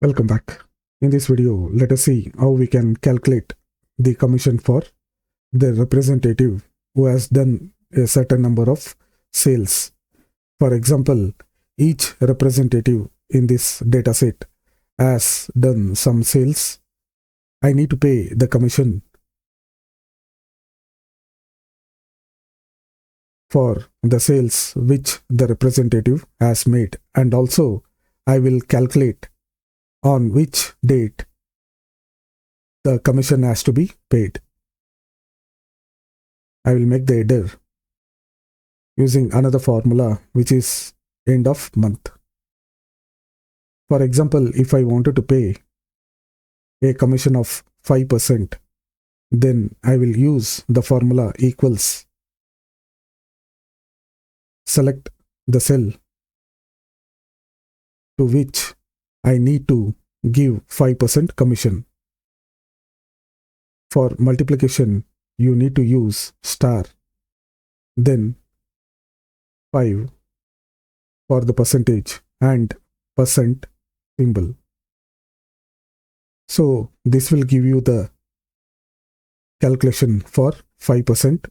Welcome back. In this video, let us see how we can calculate the commission for the representative who has done a certain number of sales. For example, each representative in this dataset has done some sales. I need to pay the commission for the sales which the representative has made, and also I will calculate on which date the commission has to be paid. I will make the header using another formula which is end of month. For example, if I wanted to pay a commission of 5%, then I will use the formula equals, select the cell to which I need to give 5% commission. For multiplication, you need to use star, then 5 for the percentage and percent symbol. So this will give you the calculation for 5%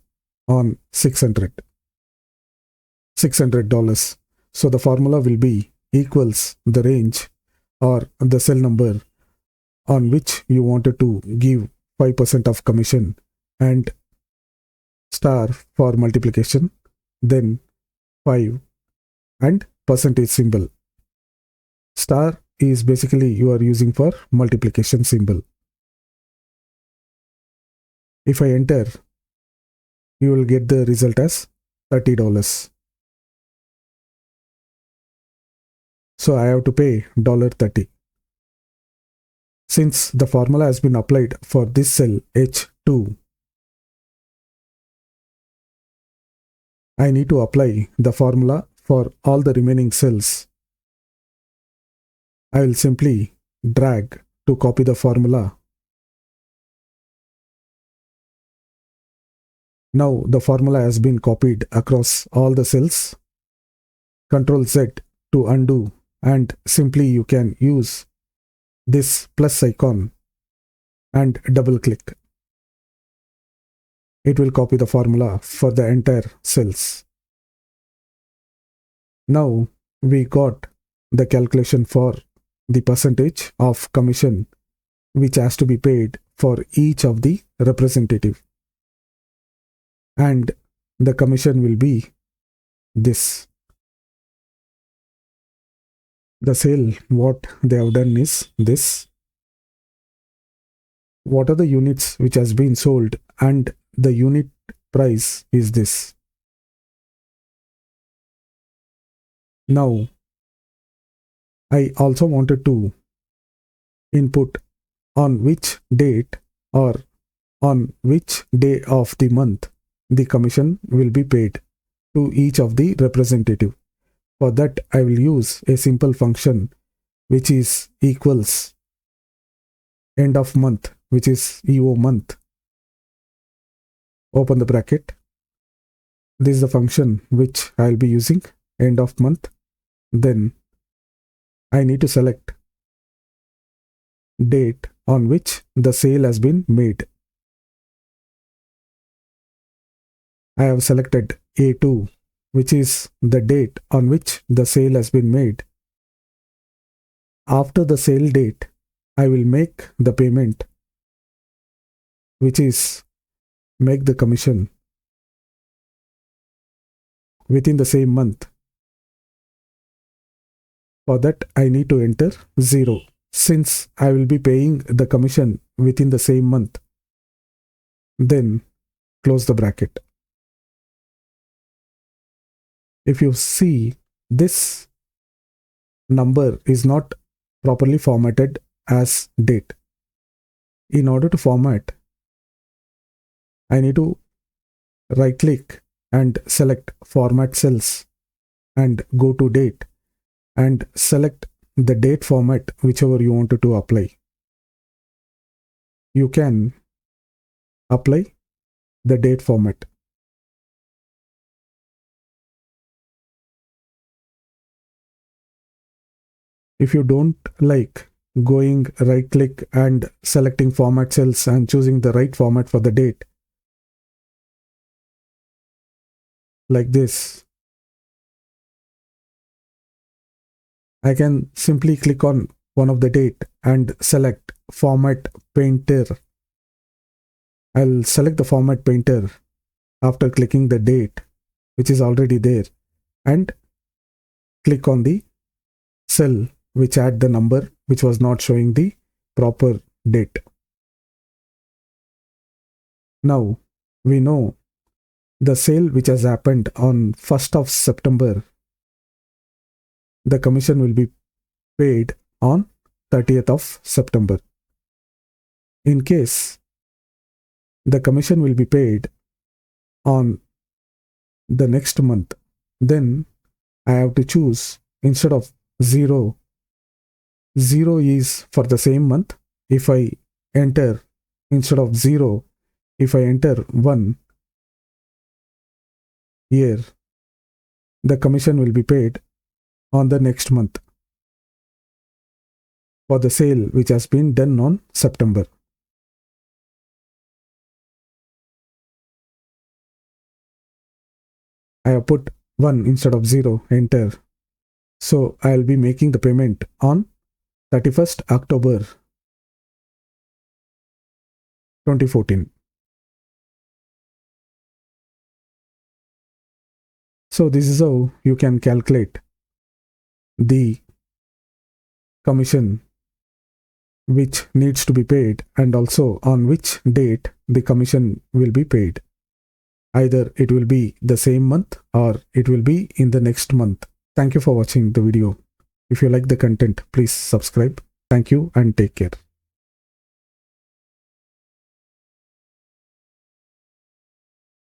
on $600. So the formula will be equals the range or the cell number on which you wanted to give 5% of commission and star for multiplication, then 5 and percentage symbol. Star is basically you are using for multiplication symbol. If I enter, you will get the result as $30. So I have to pay $30. Since the formula has been applied for this cell H2, I need to apply the formula for all the remaining cells. I will simply drag to copy the formula. Now the formula has been copied across all the cells. Ctrl Z to undo, and simply you can use this plus icon and double click. It will copy the formula for the entire cells. Now we got the calculation for the percentage of commission which has to be paid for each of the representative, and the commission will be this. The sale what they have done is this. What are the units which has been sold, and the unit price is this. Now I also wanted to input on which date or on which day of the month the commission will be paid to each of the representative. For that, I will use a simple function which is equals end of month, which is EOMONTH. Open the bracket. This is the function which I will be using, end of month. Then I need to select date on which the sale has been made. I have selected A2, which is the date on which the sale has been made. After the sale date, I will make the payment, which is make the commission within the same month. For that, I need to enter 0, since I will be paying the commission within the same month. Then close the bracket. If you see, this number is not properly formatted as date. In order to format, I need to right click and select format cells and go to date and select the date format whichever you wanted to apply. You can apply the date format. If you don't like going right click and selecting format cells and choosing the right format for the date. Like this. I can simply click on one of the date and select format painter. I'll select the format painter after clicking the date, which is already there, and click on the cell which had the number which was not showing the proper date. Now we know the sale which has happened on 1st of September, the commission will be paid on 30th of September. In case the commission will be paid on the next month, then I have to choose, instead of 0, 0 is for the same month. If I enter, instead of 0, if I enter 1 year, the commission will be paid on the next month for the sale which has been done on September. I have put 1 instead of 0, enter. So I'll be making the payment on 31st October 2014. So this is how you can calculate the commission which needs to be paid and also on which date the commission will be paid. Either it will be the same month or it will be in the next month. Thank you for watching the video. If you like the content, please subscribe. Thank you and take care.